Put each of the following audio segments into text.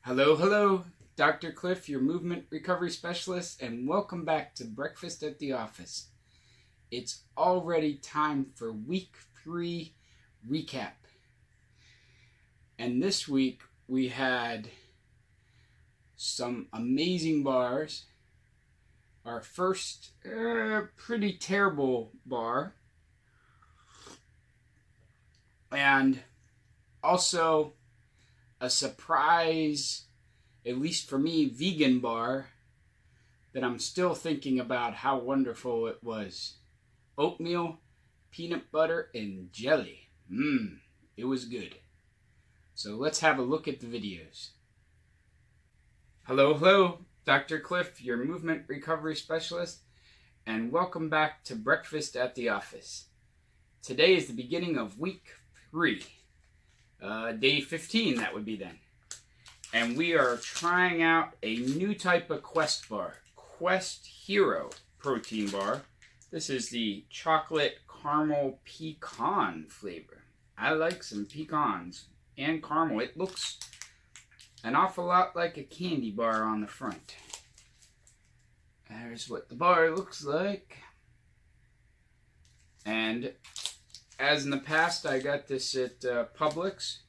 Hello, hello, Dr. Clif, your movement recovery specialist, and welcome back to Breakfast at the Office. It's already time for week 3 recap. And this week we had some amazing bars. Our first pretty terrible bar. And also a surprise, at least for me, vegan bar that I'm still thinking about how wonderful it was. Oatmeal, peanut butter, and jelly. It was good. So let's have a look at the videos. Hello, Dr. Clif, your movement recovery specialist, and welcome back to Breakfast at the Office. Today is the beginning of week 3. Day 15, that would be then. And we are trying out a new type of Quest bar. Quest Hero protein bar. This is the chocolate caramel pecan flavor. I like some pecans and caramel. It looks an awful lot like a candy bar on the front. There's what the bar looks like. And as in the past, I got this at Publix.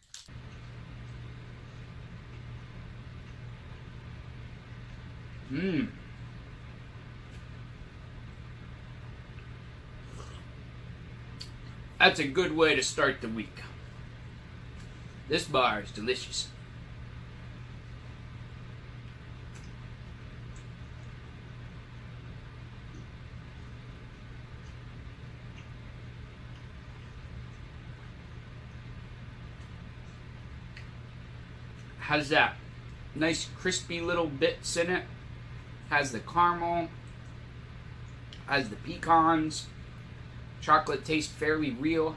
That's a good way to start the week. This bar is delicious. Has that nice crispy little bits in it. Has the caramel. Has the pecans. Chocolate tastes fairly real.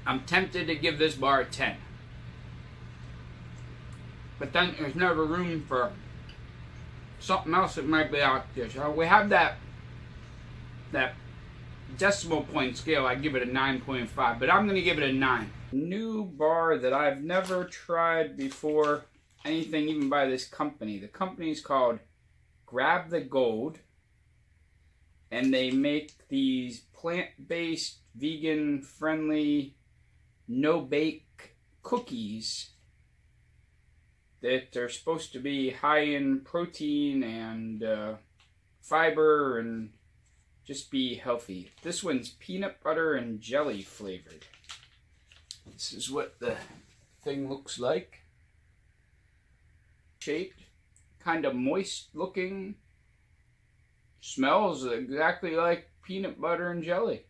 I'm tempted to give this bar a 10. But then there's never room for something else that might be out there. So we have that decimal point scale. I give it a 9.5, but I'm going to give it a 9. New bar that I've never tried before, anything even by this company. The company is called Grab the Gold, and they make these plant-based, vegan-friendly, no-bake cookies that are supposed to be high in protein and fiber and just be healthy. This one's peanut butter and jelly flavored. This is what the thing looks like. Shaped, kind of moist looking. Smells exactly like peanut butter and jelly.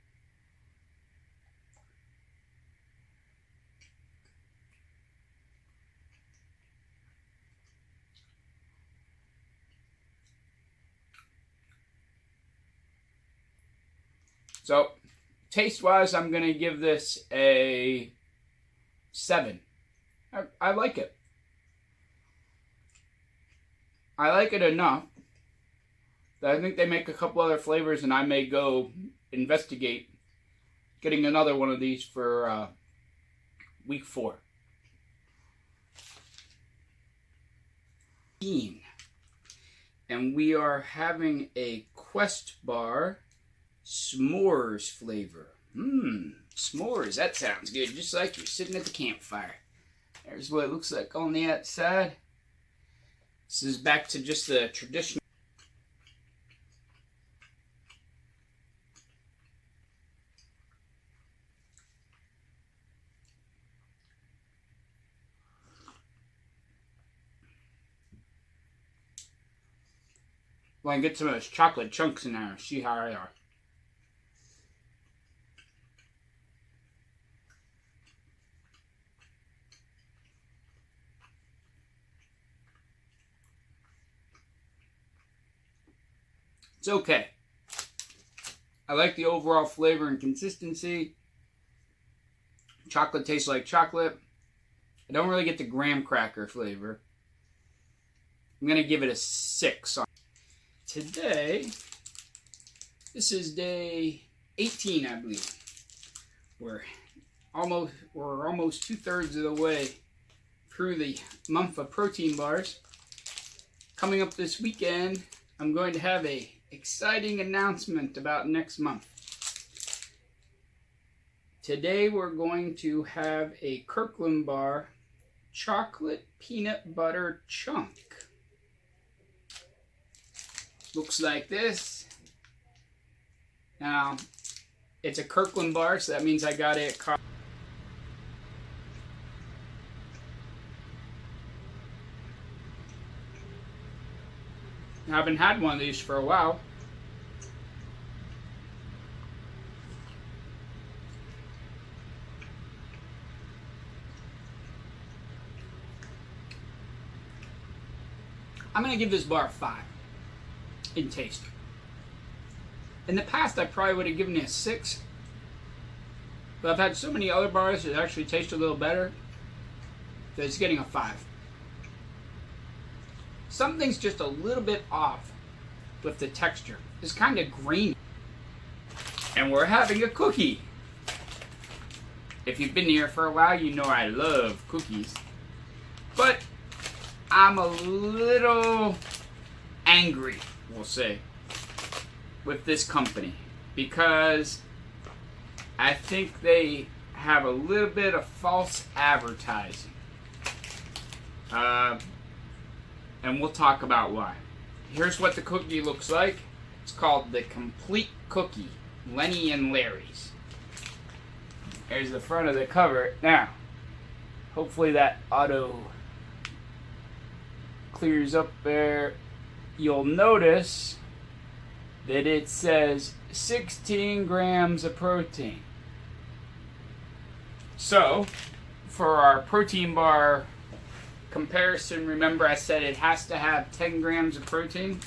So, taste-wise, I'm going to give this a 7. I like it. I like it enough that I think they make a couple other flavors, and I may go investigate getting another one of these for week 4. And we are having a Quest bar s'mores flavor. S'mores, that sounds good. Just like you're sitting at the campfire. There's what it looks like on the outside. This is back to just the traditional. Well, I get some of those chocolate chunks in there. See how they are. It's okay. I like the overall flavor and consistency. Chocolate tastes like chocolate. I don't really get the graham cracker flavor. I'm going to give it a 6. Today, This is day 18, I believe. We're almost 2/3 of the way through the month of protein bars. Coming up this weekend, I'm going to have a exciting announcement about next month. Today we're going to have a Kirkland bar chocolate peanut butter chunk. Looks like this. Now, it's a Kirkland bar, so that means I got it at I haven't had one of these for a while. I'm going to give this bar a 5 in taste. In the past, I probably would have given it a 6. But I've had so many other bars that actually taste a little better that it's getting a 5. Something's just a little bit off with the texture. It's kind of grainy. And we're having a cookie. If you've been here for a while, you know I love cookies. But I'm a little angry, we'll say, with this company because I think they have a little bit of false advertising. And we'll talk about why. Here's what the cookie looks like. It's called the Complete Cookie, Lenny and Larry's. There's the front of the cover. Now, hopefully that auto clears up there. You'll notice that it says 16 grams of protein. So, for our protein bar comparison, remember I said it has to have 10 grams of protein?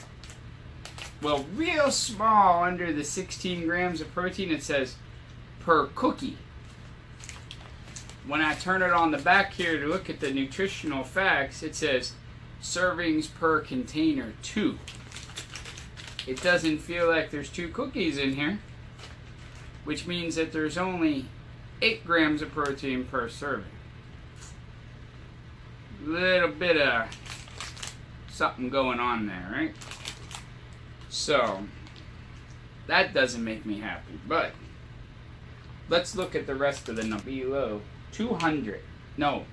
Well, real small under the 16 grams of protein, it says per cookie. When I turn it on the back here to look at the nutritional facts, it says servings per container 2. It doesn't feel like there's 2 cookies in here, which means that there's only 8 grams of protein per serving. Little bit of something going on there, right? So that doesn't make me happy, but let's look at the rest of the number below. 200. No,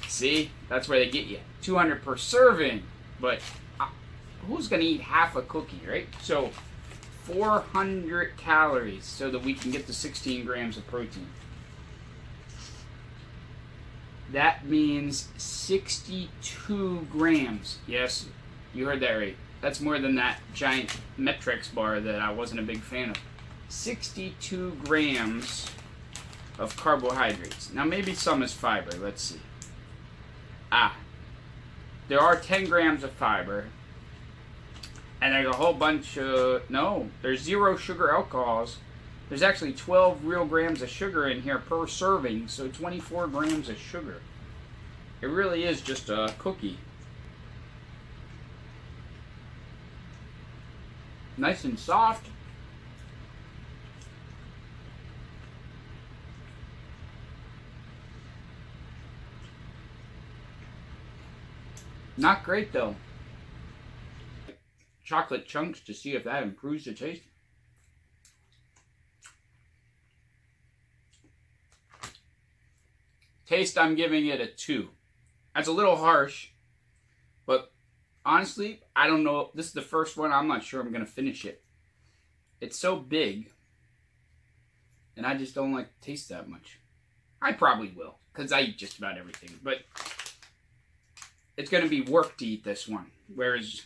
see, that's where they get you. 200 per serving, but who's gonna eat half a cookie, right? So 400 calories so that we can get the 16 grams of protein. That means 62 grams. Yes, you heard that right. That's more than that giant Metrex bar that I wasn't a big fan of. 62 grams of carbohydrates. Now maybe some is fiber. Let's see. There are 10 grams of fiber. And there's a whole bunch of... No, there's 0 sugar alcohols. There's actually 12 real grams of sugar in here per serving, so 24 grams of sugar. It really is just a cookie. Nice and soft. Not great though. Chocolate chunks to see if that improves the taste. Taste, I'm giving it a 2. That's a little harsh, but honestly, I don't know. This is the first one. I'm not sure I'm going to finish it. It's so big, and I just don't like the taste that much. I probably will, because I eat just about everything, but it's going to be work to eat this one. Whereas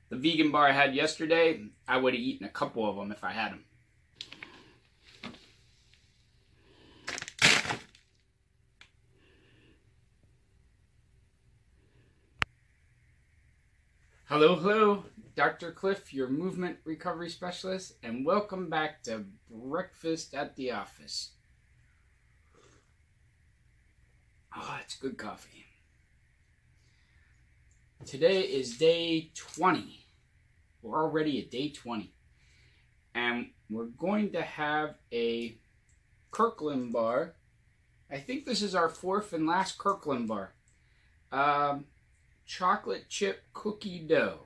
the vegan bar I had yesterday, I would have eaten a couple of them if I had them. Hello, hello, Dr. Clif, your movement recovery specialist, and welcome back to Breakfast at the Office. Oh, it's good coffee. Today is day 20. We're already at day 20. And we're going to have a Kirkland bar. I think this is our fourth and last Kirkland bar. Chocolate chip cookie dough.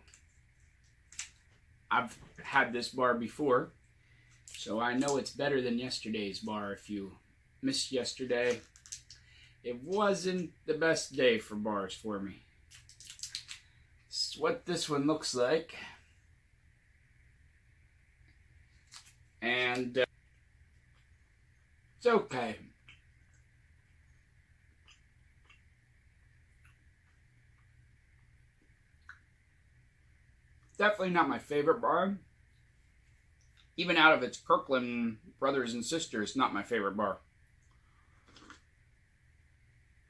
I've had this bar before, so I know it's better than yesterday's bar. If you missed yesterday, it wasn't the best day for bars for me. This is what this one looks like. And it's okay. Definitely not my favorite bar. Even out of its Kirkland brothers and sisters, not my favorite bar.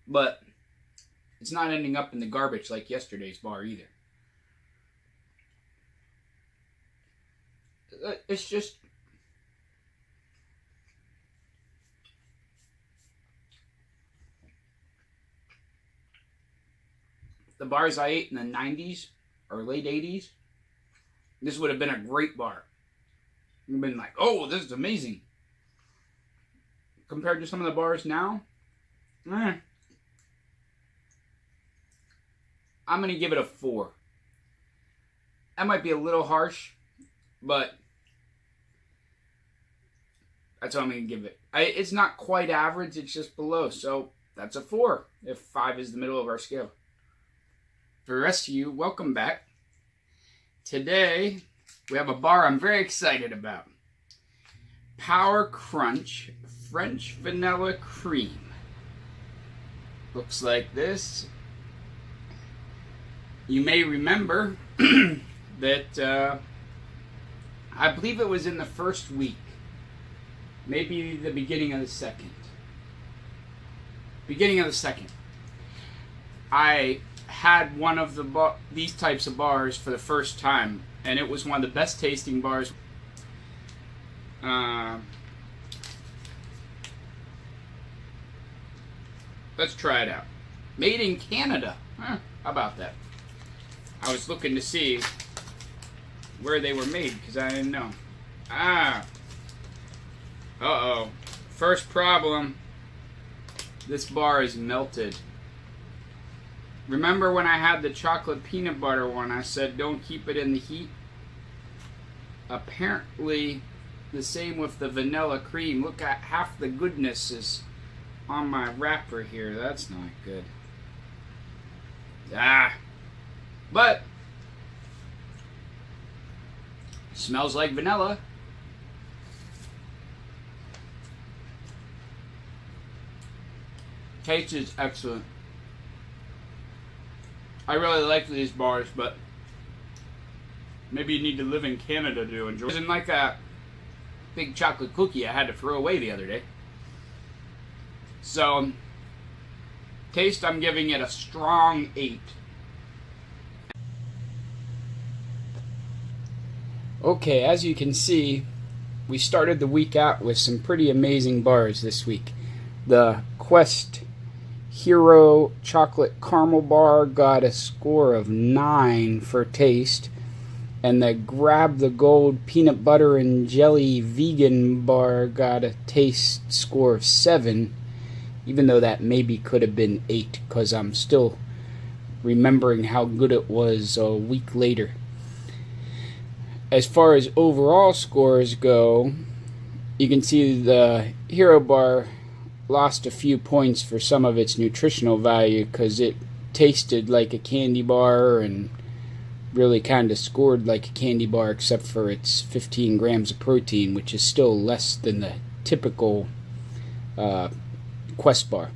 But it's not ending up in the garbage like yesterday's bar either. It's just... the bars I ate in the 90s or late 80s, this would have been a great bar. You've been like, oh, this is amazing. Compared to some of the bars now, I'm going to give it a 4. That might be a little harsh, but that's what I'm going to give it. It's not quite average, it's just below, so that's a 4, if 5 is the middle of our scale. For the rest of you, welcome back. Today, we have a bar I'm very excited about. Power Crunch French Vanilla Cream. Looks like this. You may remember that I believe it was in the first week. Maybe the beginning of the second. Beginning of the second. I had one of these types of bars for the first time, and it was one of the best tasting bars. Let's try it out. Made in Canada. How about that? I was looking to see where they were made because I didn't know. Uh-oh. First problem. This bar is melted. Remember when I had the chocolate peanut butter one, I said don't keep it in the heat? Apparently, the same with the vanilla cream. Look at half the goodness is on my wrapper here. That's not good. But smells like vanilla. Taste is excellent. I really like these bars, but maybe you need to live in Canada to enjoy it. It isn't like that big chocolate cookie I had to throw away the other day. So, taste, I'm giving it a strong 8. Okay, as you can see, we started the week out with some pretty amazing bars this week. The Quest Hero Chocolate Caramel Bar got a score of 9 for taste. And the Grab the Gold Peanut Butter and Jelly Vegan Bar got a taste score of 7. Even though that maybe could have been 8, because I'm still remembering how good it was a week later. As far as overall scores go, you can see the Hero Bar lost a few points for some of its nutritional value because it tasted like a candy bar and really kind of scored like a candy bar except for its 15 grams of protein, which is still less than the typical Quest bar.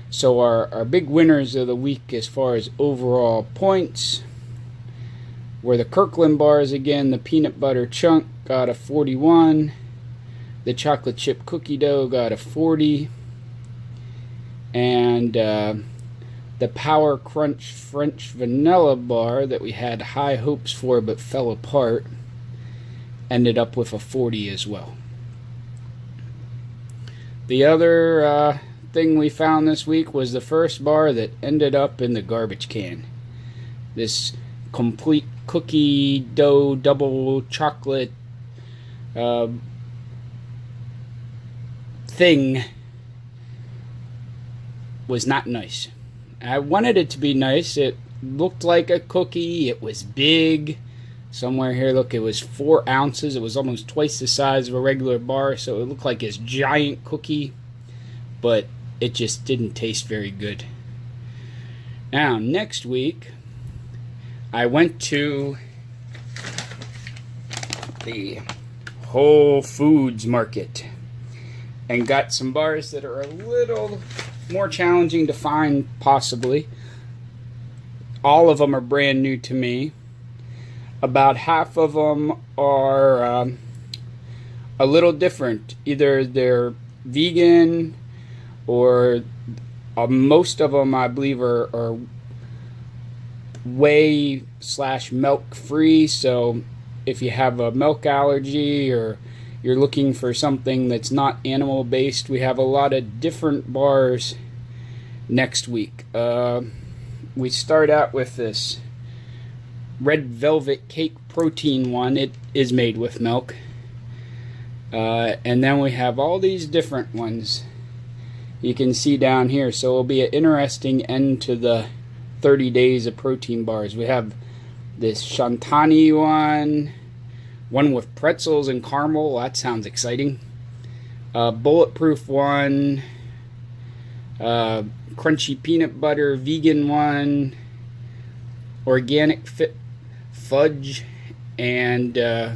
So our big winners of the week as far as overall points were the Kirkland bars again. The peanut butter chunk got a 41. The chocolate chip cookie dough got a 40. And the Power Crunch French Vanilla bar that we had high hopes for but fell apart ended up with a 40 as well. The other thing we found this week was the first bar that ended up in the garbage can. This complete cookie dough double chocolate thing was not nice. I wanted it to be nice. It looked like a cookie. It was big. Somewhere here, look, it was 4 ounces. It was almost twice the size of a regular bar, so it looked like this giant cookie, but it just didn't taste very good. Now, next week, I went to the Whole Foods market and got some bars that are a little more challenging to find, possibly. All of them are brand new to me. About half of them are a little different. Either they're vegan or most of them, I believe, are whey/milk free. So if you have a milk allergy or you're looking for something that's not animal based, we have a lot of different bars next week. We start out with this red velvet cake protein one. It is made with milk. And then we have all these different ones you can see down here. So it'll be an interesting end to the 30 days of protein bars. We have this Shantani one with pretzels and caramel. That sounds exciting. Bulletproof one, crunchy peanut butter vegan one, organic fit fudge, and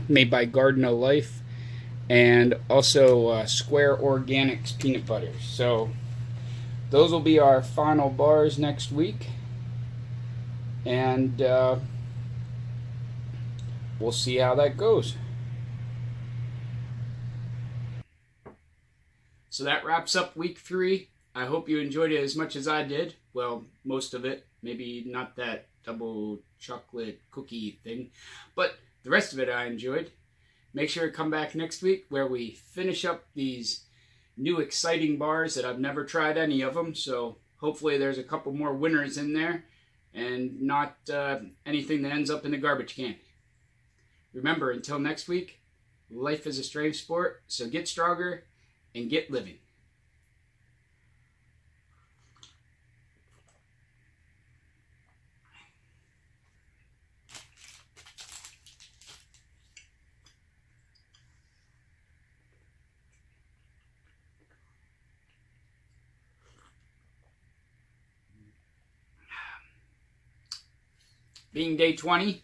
made by Garden of Life, and also Square Organics peanut butter. So those will be our final bars next week, and we'll see how that goes. So that wraps up week 3. I hope you enjoyed it as much as I did. Well, most of it. Maybe not that double chocolate cookie thing, but the rest of it I enjoyed. Make sure to come back next week where we finish up these new exciting bars that I've never tried any of them. So hopefully there's a couple more winners in there and not anything that ends up in the garbage can. Remember, until next week, life is a strange sport, so get stronger and get living. Being day 20,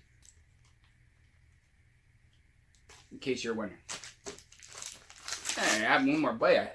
in case you're wondering. Hey, I have one more bite.